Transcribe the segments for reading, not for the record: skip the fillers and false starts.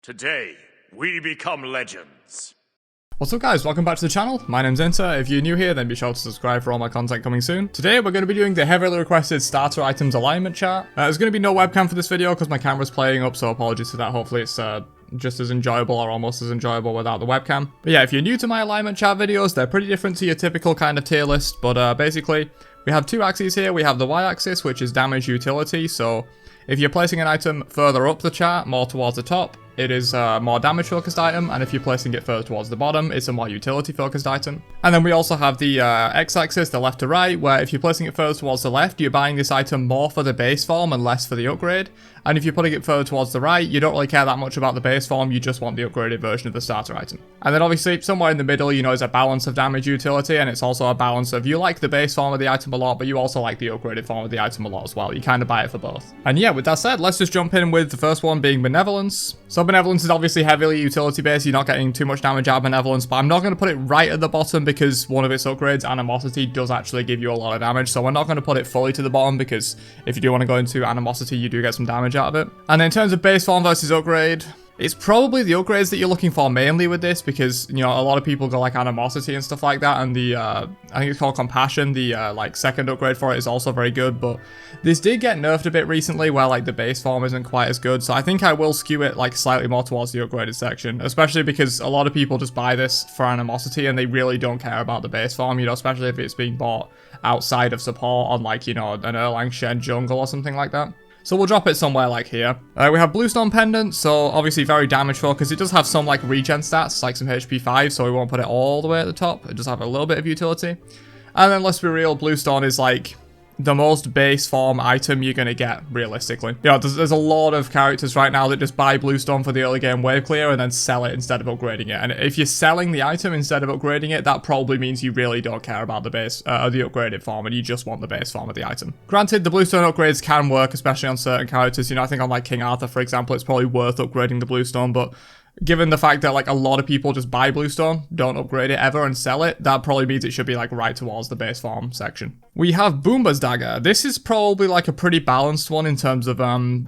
Today, we become legends. What's up guys, welcome back to the channel. My name's Inter. If you're new here, then be sure to subscribe for all my content coming soon. Today we're going to be doing the heavily requested starter items alignment chart. There's going to be no webcam for this video because my camera's playing up, so apologies for that. Hopefully it's just as enjoyable or almost as enjoyable without the webcam. But yeah, if you're new to my alignment chart videos, they're pretty different to your typical kind of tier list, but basically we have two axes here. We have the y-axis, which is damage utility, so if you're placing an item further up the chart, more towards the top, it is a more damage focused item, and if you're placing it further towards the bottom, it's a more utility focused item. And then we also have the x-axis, the left to right, where if you're placing it further towards the left, you're buying this item more for the base form and less for the upgrade. And if you're putting it further towards the right, you don't really care that much about the base form, you just want the upgraded version of the starter item. And then obviously, somewhere in the middle, you know, is a balance of damage utility, and it's also a balance of you like the base form of the item a lot, but you also like the upgraded form of the item a lot as well. You kind of buy it for both. And yeah, with that said, let's just jump in with the first one being Benevolence. So Benevolence is obviously heavily utility based, you're not getting too much damage out of Benevolence, but I'm not going to put it right at the bottom because one of its upgrades, Animosity, does actually give you a lot of damage, so we're not going to put it fully to the bottom because if you do want to go into Animosity, you do get some damage out of it. And in terms of base form versus upgrade, it's probably the upgrades that you're looking for mainly with this because, you know, a lot of people go like Animosity and stuff like that, and the, I think it's called Compassion, the, like, second upgrade for it is also very good, but this did get nerfed a bit recently where, like, the base form isn't quite as good, so I think I will skew it, like, slightly more towards the upgraded section, especially because a lot of people just buy this for Animosity and they really don't care about the base form, you know, especially if it's being bought outside of support on, like, you know, an Erlang Shen jungle or something like that. So we'll drop it somewhere like here. We have Bluestone Pendant, so obviously very damage focused. It does have some like regen stats, like some HP 5, so we won't put it all the way at the top. It does have a little bit of utility. And then let's be real, Bluestone is like the most base form item you're going to get, realistically. You know, there's a lot of characters right now that just buy Bluestone for the early game wave clear and then sell it instead of upgrading it. And if you're selling the item instead of upgrading it, that probably means you really don't care about the base, the upgraded form, and you just want the base form of the item. Granted, the Bluestone upgrades can work, especially on certain characters. You know, I think on like King Arthur, for example, it's probably worth upgrading the Bluestone, but given the fact that like a lot of people just buy Bluestone, don't upgrade it ever and sell it, that probably means it should be like right towards the base form section. We have Boomba's Dagger. This is probably like a pretty balanced one in terms of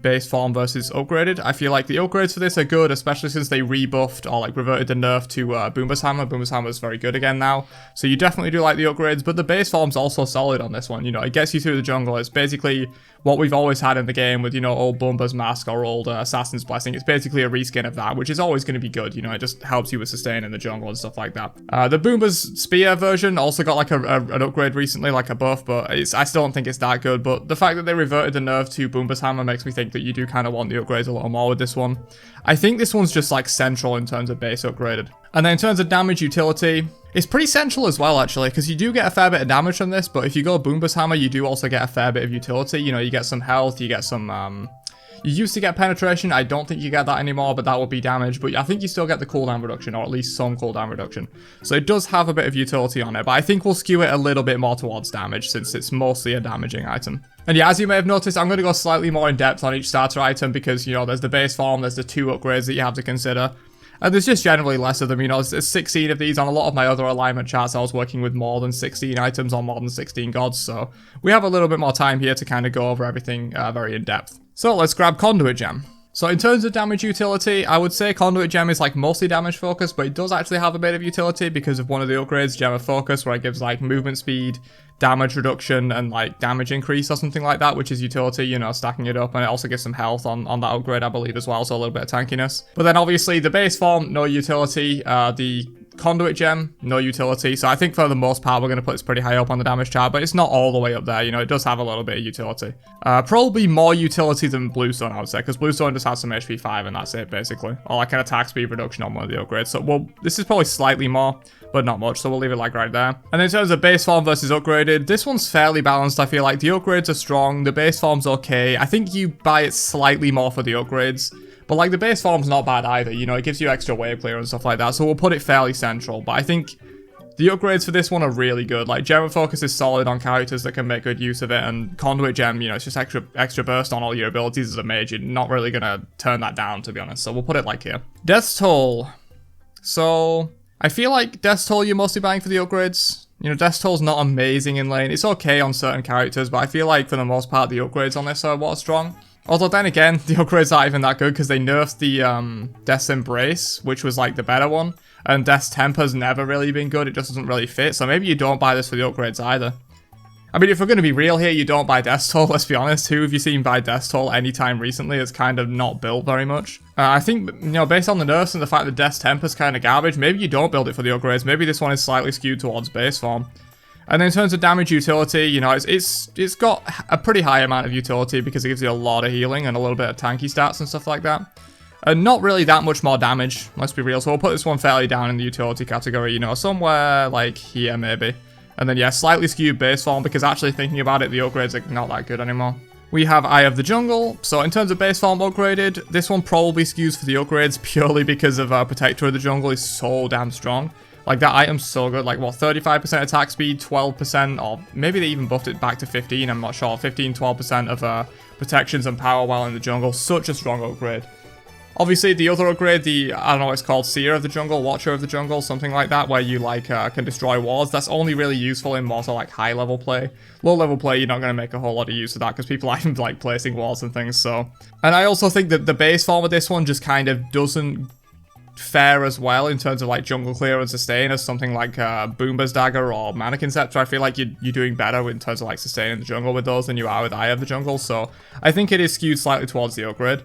base form versus upgraded. I feel like the upgrades for this are good, especially since they rebuffed or like reverted the nerf to Boomba's Hammer. Boomba's Hammer is very good again now, so you definitely do like the upgrades, but the base form's also solid on this one. You know, it gets you through the jungle. It's basically what we've always had in the game with, you know, old Boomba's Mask or old Assassin's Blessing. It's basically a reskin of that, which is always going to be good. You know, it just helps you with sustain in the jungle and stuff like that. The Boomba's Spear version also got like an upgrade recently, like a buff, but I still don't think it's that good. But the fact that they reverted the nerf to Boomba's Hammer makes me think that you do kind of want the upgrades a little more with this one. I think this one's just like central in terms of base upgraded. And then in terms of damage utility, it's pretty central as well, actually, because you do get a fair bit of damage from this, but if you go Boomba's Hammer, you do also get a fair bit of utility. You know, you get some health, you get some, you used to get penetration. I don't think you get that anymore, but that will be damage. But I think you still get the cooldown reduction, or at least some cooldown reduction. So it does have a bit of utility on it, but I think we'll skew it a little bit more towards damage, since it's mostly a damaging item. And yeah, as you may have noticed, I'm going to go slightly more in depth on each starter item, because, you know, there's the base form, there's the 2 upgrades that you have to consider. And there's just generally less of them, you know, there's 16 of these. On a lot of my other alignment charts, I was working with more than 16 items on more than 16 gods, so we have a little bit more time here to kind of go over everything very in depth. So let's grab Conduit Gem. So in terms of damage utility, I would say Conduit Gem is like mostly damage focused, but it does actually have a bit of utility because of one of the upgrades, Gem of Focus, where it gives like movement speed, damage reduction, and like damage increase or something like that, which is utility, you know, stacking it up, and it also gives some health on that upgrade, I believe, as well, so a little bit of tankiness. But then obviously the base form, no utility, the Conduit Gem, no utility, so I think for the most part we're going to put this pretty high up on the damage chart, but it's not all the way up there, you know, it does have a little bit of utility. Probably more utility than Bluestone, I would say, because Bluestone just has some HP 5 and that's it, basically. Or like an attack speed reduction on one of the upgrades, so well, this is probably slightly more, but not much, so we'll leave it like right there. And in terms of base form versus upgraded, this one's fairly balanced. I feel like the upgrades are strong, the base form's okay. I think you buy it slightly more for the upgrades, but like the base form's not bad either, you know, it gives you extra wave clear and stuff like that, so we'll put it fairly central. But I think the upgrades for this one are really good. Like Gem of Focus is solid on characters that can make good use of it, and Conduit Gem, you know, it's just extra burst on all your abilities as a mage. You're not really gonna turn that down, to be honest, so we'll put it like here. Death's Toll. So I feel like Death's Toll you're mostly buying for the upgrades. You know, Death's Toll's not amazing in lane. It's okay on certain characters, but I feel like for the most part the upgrades on this are what are strong. Although then again, the upgrades aren't even that good because they nerfed the Death's Embrace, which was like the better one. And Death's Temper's never really been good, it just doesn't really fit. So maybe you don't buy this for the upgrades either. I mean, if we're going to be real here, you don't buy Death's Toll, let's be honest. Who have you seen buy Death's Toll anytime recently? It's kind of not built very much. I think, you know, based on the nerfs and the fact that Death's Temper's kind of garbage, maybe you don't build it for the upgrades. Maybe this one is slightly skewed towards base form. And then in terms of damage utility, you know, it's got a pretty high amount of utility because it gives you a lot of healing and a little bit of tanky stats and stuff like that. And not really that much more damage, let's be real. So we'll put this one fairly down in the utility category, you know, somewhere like here maybe. And then yeah, slightly skewed base form because actually thinking about it, the upgrades are not that good anymore. We have Eye of the Jungle. So in terms of base form upgraded, this one probably skews for the upgrades purely because of Protector of the Jungle is so damn strong. Like, that item's so good. Like, what, 35% attack speed, 12%, or maybe they even buffed it back to 15, I'm not sure. 15, 12% of protections and power while in the jungle. Such a strong upgrade. Obviously, the other upgrade, I don't know what it's called, Seer of the Jungle, Watcher of the Jungle, something like that, where you, like, can destroy wards. That's only really useful in more so, like, high-level play. Low-level play, you're not going to make a whole lot of use of that, because people aren't, like, placing wards and things, so. And I also think that the base form of this one just kind of doesn't fare as well in terms of like jungle clear and sustain as something like Boomba's Dagger or Mannequin Scepter. I feel like you're doing better in terms of like sustaining the jungle with those than you are with Eye of the Jungle, so I think it is skewed slightly towards the upgrade.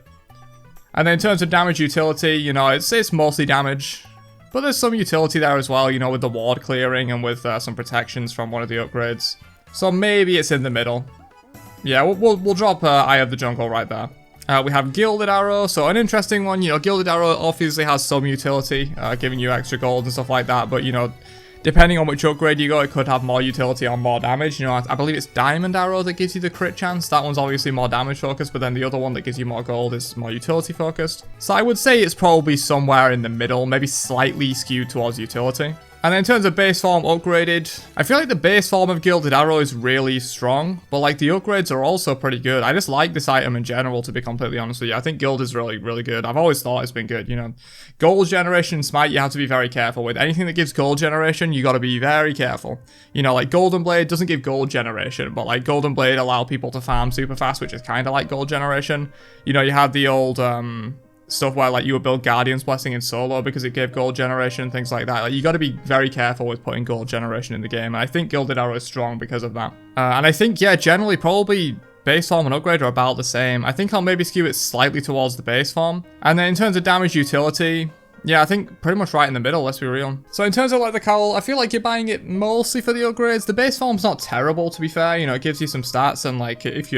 And then in terms of damage utility, you know, it's mostly damage, but there's some utility there as well, you know, with the ward clearing and with some protections from one of the upgrades. So maybe it's in the middle. Yeah, we'll drop Eye of the Jungle right there. We have Gilded Arrow, so an interesting one. You know, Gilded Arrow obviously has some utility, giving you extra gold and stuff like that, but, you know, depending on which upgrade you go, it could have more utility or more damage. You know, I believe it's Diamond Arrow that gives you the crit chance. That one's obviously more damage focused, but then the other one that gives you more gold is more utility focused. So I would say it's probably somewhere in the middle, maybe slightly skewed towards utility. And then in terms of base form upgraded, I feel like the base form of Gilded Arrow is really strong, but like the upgrades are also pretty good. I just like this item in general, to be completely honest with you. I think Gild is really, really good. I've always thought it's been good, you know. Gold generation in Smite, you have to be very careful with. Anything that gives gold generation, you got to be very careful. You know, like Golden Blade doesn't give gold generation, but like Golden Blade allow people to farm super fast, which is kind of like gold generation. You know, you had the old, stuff where like you would build Guardian's Blessing in solo because it gave gold generation and things like that. Like, you got to be very careful with putting gold generation in the game, and I think Gilded Arrow is strong because of that. And I think, yeah, generally probably base form and upgrade are about the same. I think I'll maybe skew it slightly towards the base form. And then in terms of damage utility, yeah, I think pretty much right in the middle, let's be real. So in terms of like the cowl, I feel like you're buying it mostly for the upgrades. The base form's not terrible, to be fair. You know, it gives you some stats, and like if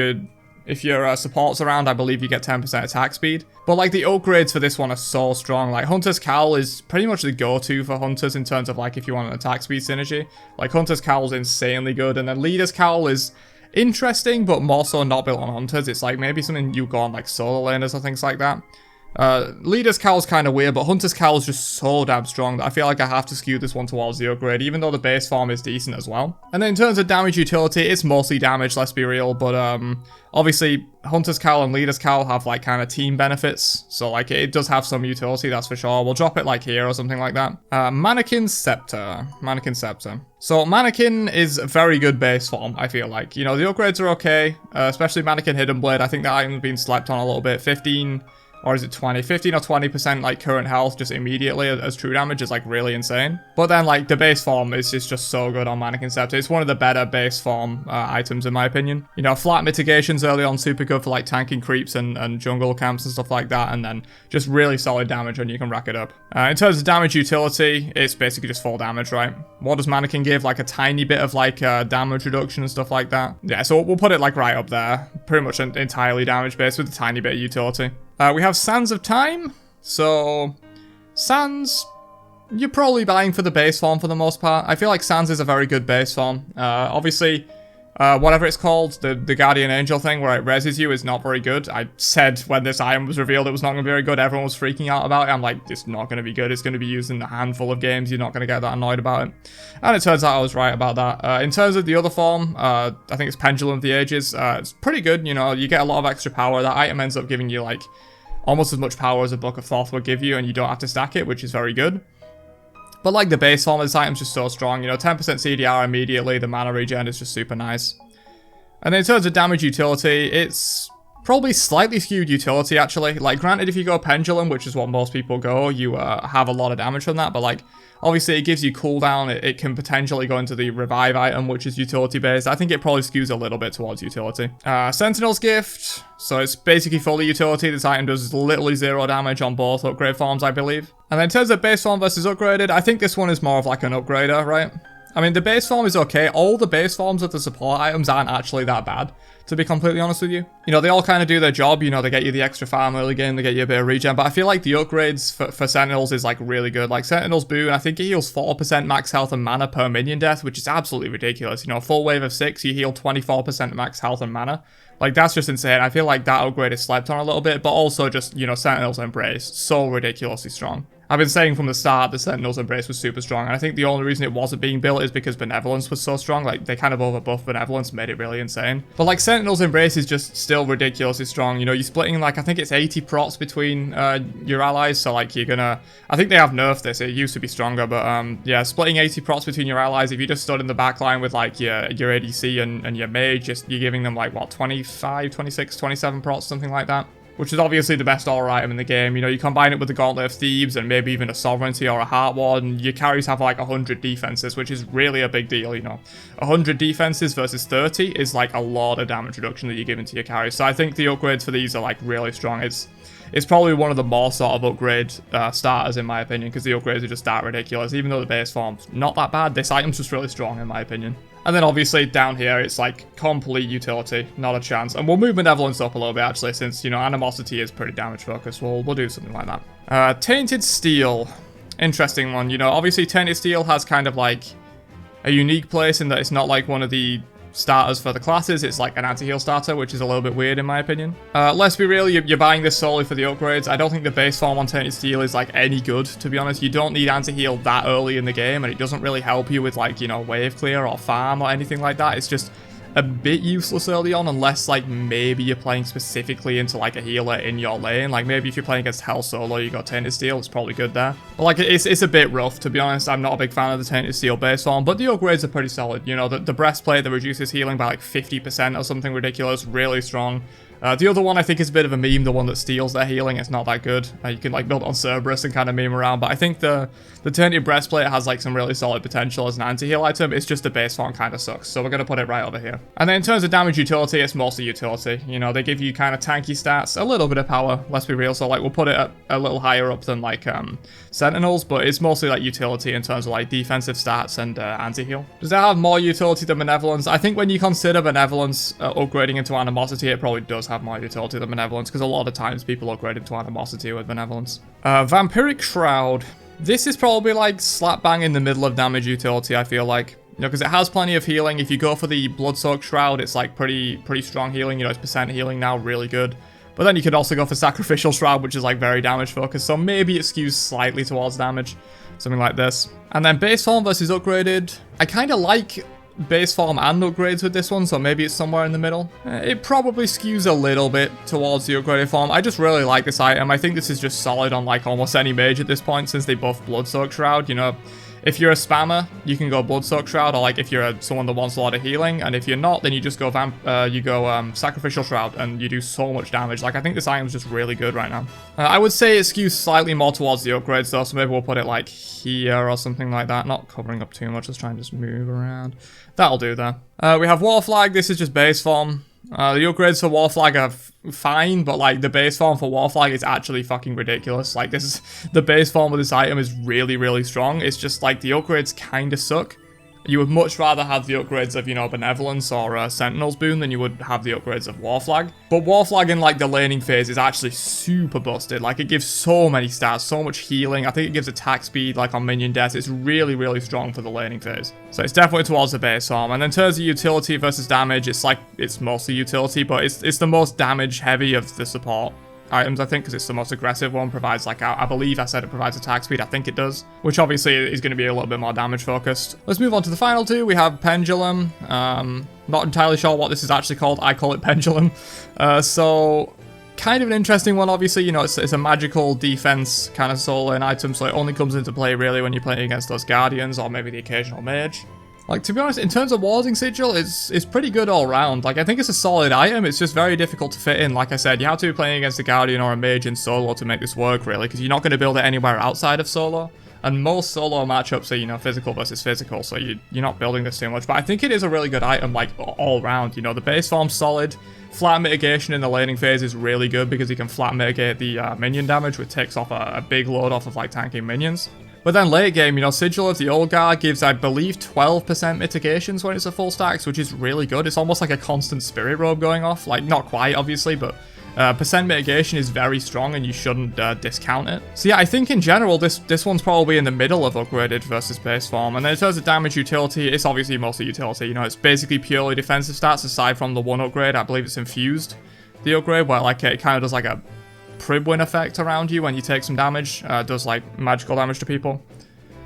your support's around, I believe you get 10% attack speed. But like the upgrades for this one are so strong. Like Hunter's Cowl is pretty much the go-to for hunters in terms of like if you want an attack speed synergy. Like Hunter's Cowl is insanely good, and then Leader's Cowl is interesting, but more so not built on hunters. It's like maybe something you go on like solo laners or things like that. Leader's Cowl's kind of weird, but Hunter's Cowl is just so damn strong that I feel like I have to skew this one towards the upgrade, even though the base form is decent as well. And then in terms of damage utility, it's mostly damage, let's be real, but obviously Hunter's Cowl and Leader's Cowl have like kind of team benefits, so like it does have some utility, that's for sure. We'll drop it like here or something like that. Mannequin Scepter. So Mannequin is a very good base form, I feel like. You know, the upgrades are okay, especially Mannequin Hidden Blade. I think that item's been slept on a little bit. 15... or is it 20? 15 or 20% like current health just immediately as true damage is like really insane. But then like the base form is just so good on Mannequin Scepter. It's one of the better base form items in my opinion. You know, flat mitigations early on, super good for like tanking creeps and jungle camps and stuff like that. And then just really solid damage when you can rack it up. In terms of damage utility, it's basically just full damage, right? What does Mannequin give? Like a tiny bit of like damage reduction and stuff like that. Yeah, so we'll put it like right up there. Pretty much entirely damage based with a tiny bit of utility. We have Sands of Time. So, Sands, you're probably buying for the base form for the most part. I feel like Sands is a very good base form. Obviously, whatever it's called, the Guardian Angel thing where it reses you is not very good. I said when this item was revealed it was not going to be very good. Everyone was freaking out about it. I'm like, it's not going to be good. It's going to be used in a handful of games. You're not going to get that annoyed about it. And it turns out I was right about that. In terms of the other form, I think it's Pendulum of the Ages. It's pretty good, you know, you get a lot of extra power. That item ends up giving you like almost as much power as a Book of Thoth would give you, and you don't have to stack it, which is very good. But like the base form of this item's just so strong, you know, 10% CDR immediately, the mana regen is just super nice. And then in terms of damage utility, it's Probably slightly skewed utility, actually. Like, granted, if you go Pendulum, which is what most people go, you have a lot of damage from that, but, like, obviously it gives you cooldown. It can potentially go into the Revive item, which is utility-based. I think it probably skews a little bit towards utility. Sentinel's Gift. So it's basically fully utility. This item does literally 0 damage on both upgrade forms, I believe. And then in terms of base form versus upgraded, I think this one is more of like an upgrader, right? I mean, the base form is okay. All the base forms of the support items aren't actually that bad, to be completely honest with you. You know, they all kind of do their job. You know, they get you the extra farm early game, they get you a bit of regen, but I feel like the upgrades for Sentinels is, like, really good. Like, Sentinel's Boon, I think it heals 4% max health and mana per minion death, which is absolutely ridiculous. You know, a full wave of 6, you heal 24% max health and mana. Like, that's just insane. I feel like that upgrade is slept on a little bit, but also just, you know, Sentinel's Embrace, so ridiculously strong. I've been saying from the start the Sentinel's Embrace was super strong, and I think the only reason it wasn't being built is because Benevolence was so strong. Like, they kind of overbuffed Benevolence, made it really insane. But, like, Sentinel's Embrace is just still ridiculously strong. You know, you're splitting, like, I think it's 80 procs between your allies, so, like, you're gonna... I think they have nerfed this. It used to be stronger, but, yeah, splitting 80 procs between your allies, if you just stood in the back line with, like, your ADC and your mage, you're giving them, like, what, 25, 26, 27 procs, something like that. Which is obviously the best aura item in the game. You know, you combine it with the Gauntlet of Thieves and maybe even a Sovereignty or a Heart Ward, and your carries have like 100 defenses, which is really a big deal, you know. 100 defenses versus 30 is like a lot of damage reduction that you're giving to your carries. So I think the upgrades for these are like really strong. It's probably one of the more sort of upgrade starters in my opinion, because the upgrades are just that ridiculous. Even though the base form's not that bad, this item's just really strong in my opinion. And then obviously down here, it's like complete utility, not a chance. And we'll move Benevolence up a little bit actually, since, you know, Animosity is pretty damage focused. We'll do something like that. Tainted Steel. Interesting one. You know, obviously Tainted Steel has kind of like a unique place in that it's not like one of the starters for the classes. It's like an anti-heal starter, which is a little bit weird in my opinion. Let's be real, you're buying this solely for the upgrades. I don't think the base form on Tainted Steel is like any good, to be honest. You don't need anti-heal that early in the game, and it doesn't really help you with like, you know, wave clear or farm or anything like that. It's just a bit useless early on, unless like maybe you're playing specifically into like a healer in your lane. Like maybe if you're playing against Hell Solo, you got Tainted Steel, it's probably good there. But like it's a bit rough, to be honest. I'm not a big fan of the Tainted Steel base form, but the upgrades are pretty solid. You know, the breastplate that reduces healing by like 50% or something ridiculous, really strong. The other one I think is a bit of a meme, the one that steals their healing. It's not that good. You can like build on Cerberus and kind of meme around, but I think the Tainted Breastplate has like some really solid potential as an anti-heal item. It's just the base form kind of sucks, so we're going to put it right over here. And then in terms of damage utility, it's mostly utility. You know, they give you kind of tanky stats, a little bit of power, let's be real, so like we'll put it a little higher up than like Sentinels, but it's mostly like utility in terms of like defensive stats and anti-heal. Does it have more utility than Benevolence? I think when you consider Benevolence upgrading into Animosity, it probably does have more utility than Benevolence, because a lot of times people upgrade into Animosity with Benevolence. Vampiric Shroud. This is probably like slap bang in the middle of damage utility, I feel like. You know, because it has plenty of healing. If you go for the Blood-Soaked Shroud, it's like pretty strong healing. You know, it's percent healing now, really good. But then you could also go for Sacrificial Shroud, which is like very damage focused, so maybe it skews slightly towards damage. Something like this. And then base form versus upgraded. I kind of like base form and upgrades with this one, so maybe it's somewhere in the middle. It probably skews a little bit towards the upgraded form. I just really like this item. I think this is just solid on like almost any mage at this point, since they buff Blood-Soaked Shroud. You know, if you're a spammer, you can go Blood-Soaked Shroud, or like if you're someone that wants a lot of healing, and if you're not, then you just go Sacrificial Shroud, and you do so much damage. Like, I think this item's just really good right now. I would say it skews slightly more towards the upgrades though, so maybe we'll put it like here or something like that. Not covering up too much, let's try and just move around. That'll do there. We have War Flag. This is just base form. The upgrades for War Flag are fine, but like the base form for War Flag is actually fucking ridiculous. Like this is, the base form of this item is really strong. It's just like the upgrades kind of suck. You would much rather have the upgrades of, you know, Benevolence or Sentinel's Boon than you would have the upgrades of War Flag. But War Flag in like the laning phase is actually super busted. Like it gives so many stats, so much healing. I think it gives attack speed like on minion death. It's really strong for the laning phase. So it's definitely towards the base form. And then in terms of utility versus damage, it's like, it's mostly utility, but it's the most damage heavy of the support items, I think, because it's the most aggressive one. Provides like, I believe I said it provides attack speed. I think it does, which obviously is going to be a little bit more damage focused. Let's move on to the final two. We have Pendulum. Not entirely sure what this is actually called. I call it Pendulum. So kind of an interesting one, obviously. You know, it's a magical defense kind of soul lane item, so it only comes into play really when you're playing against those Guardians or maybe the occasional mage. Like, to be honest, in terms of warding sigil, it's pretty good all round. Like, I think it's a solid item. It's just very difficult to fit in. Like I said, you have to be playing against a Guardian or a Mage in solo to make this work, really, because you're not going to build it anywhere outside of solo. And most solo matchups are, you know, physical versus physical, so you're not building this too much. But I think it is a really good item, like, all round. You know, the base form's solid. Flat mitigation in the laning phase is really good because you can flat mitigate the minion damage, which takes off a big load off of, like, tanking minions. But then late game, you know, Sigil of the Old Guard gives, I believe, 12% mitigations when it's a full stacks, which is really good. It's almost like a constant spirit robe going off. Like, not quite, obviously, but percent mitigation is very strong and you shouldn't discount it. So yeah, I think in general, this one's probably in the middle of upgraded versus base form. And then in terms of damage utility, it's obviously mostly utility. You know, it's basically purely defensive stats aside from the one upgrade. I believe it's infused, the upgrade, where like it kind of does like a Pribwin effect around you when you take some damage, does like magical damage to people.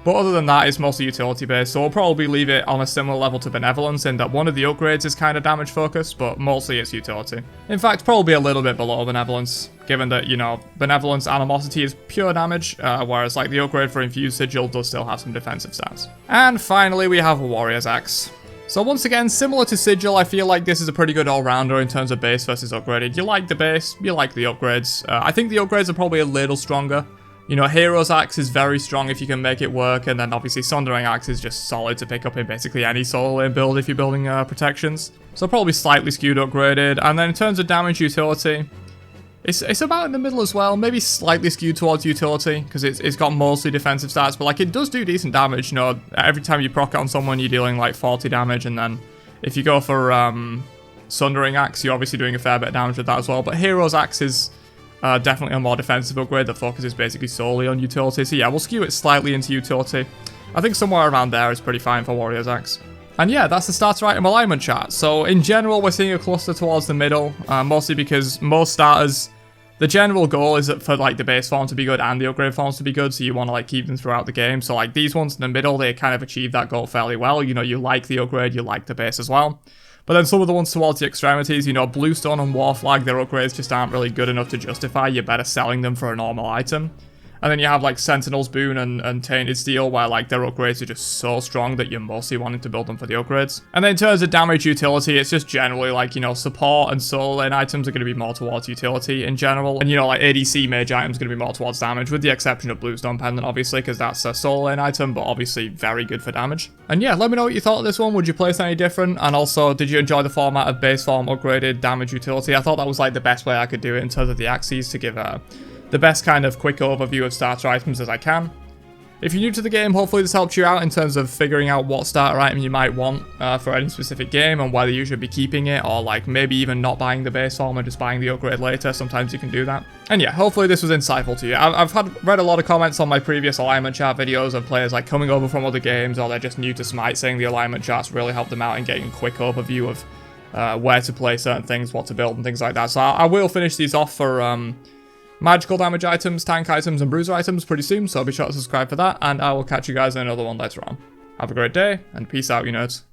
But other than that, it's mostly utility based, so we'll probably leave it on a similar level to Benevolence in that one of the upgrades is kind of damage focused, but mostly it's utility. In fact, probably a little bit below Benevolence, given that, you know, Benevolence Animosity is pure damage, whereas like the upgrade for Infused Sigil does still have some defensive stats. And finally, we have Warrior's Axe. So once again, similar to Sigil, I feel like this is a pretty good all-rounder in terms of base versus upgraded. You like the base, you like the upgrades. I think the upgrades are probably a little stronger. You know, Hero's Axe is very strong if you can make it work, and then obviously Sundering Axe is just solid to pick up in basically any solo lane build if you're building protections. So probably slightly skewed upgraded. And then in terms of damage utility, it's about in the middle as well, maybe slightly skewed towards utility, because it's got mostly defensive stats, but like it does do decent damage. You know, every time you proc it on someone, you're dealing like 40 damage, and then if you go for Sundering Axe, you're obviously doing a fair bit of damage with that as well. But Hero's Axe is definitely a more defensive upgrade that focuses basically solely on utility. So yeah, we'll skew it slightly into utility. I think somewhere around there is pretty fine for Warrior's Axe. And yeah, that's the starter item alignment chart. So in general, we're seeing a cluster towards the middle, mostly because most starters, the general goal is that for like the base form to be good and the upgrade forms to be good, so you want to like keep them throughout the game. So like these ones in the middle, they kind of achieve that goal fairly well. You know, you like the upgrade, you like the base as well. But then some of the ones towards the extremities, you know, Bluestone and Warflag, their upgrades just aren't really good enough to justify you better selling them for a normal item. And then you have like Sentinel's Boon and Tainted Steel, where like their upgrades are just so strong that you're mostly wanting to build them for the upgrades. And then in terms of damage utility, it's just generally like, you know, support and solo lane items are going to be more towards utility in general. And you know, like ADC mage items are going to be more towards damage, with the exception of Bluestone Pendant, obviously, because that's a solo lane item, but obviously very good for damage. And yeah, let me know what you thought of this one. Would you place any different? And also, did you enjoy the format of base form, upgraded, damage utility? I thought that was like the best way I could do it in terms of the axes to give the best kind of quick overview of starter items as I can. If you're new to the game, hopefully this helps you out in terms of figuring out what starter item you might want for any specific game and whether you should be keeping it or like maybe even not buying the base form and just buying the upgrade later. Sometimes you can do that. And yeah, hopefully this was insightful to you. I've read a lot of comments on my previous alignment chart videos of players like coming over from other games or they're just new to Smite saying the alignment charts really helped them out in getting a quick overview of where to play certain things, what to build and things like that. So I will finish these off for magical damage items, tank items, and bruiser items pretty soon, so be sure to subscribe for that, and I will catch you guys in another one later on. Have a great day, and peace out, you nerds.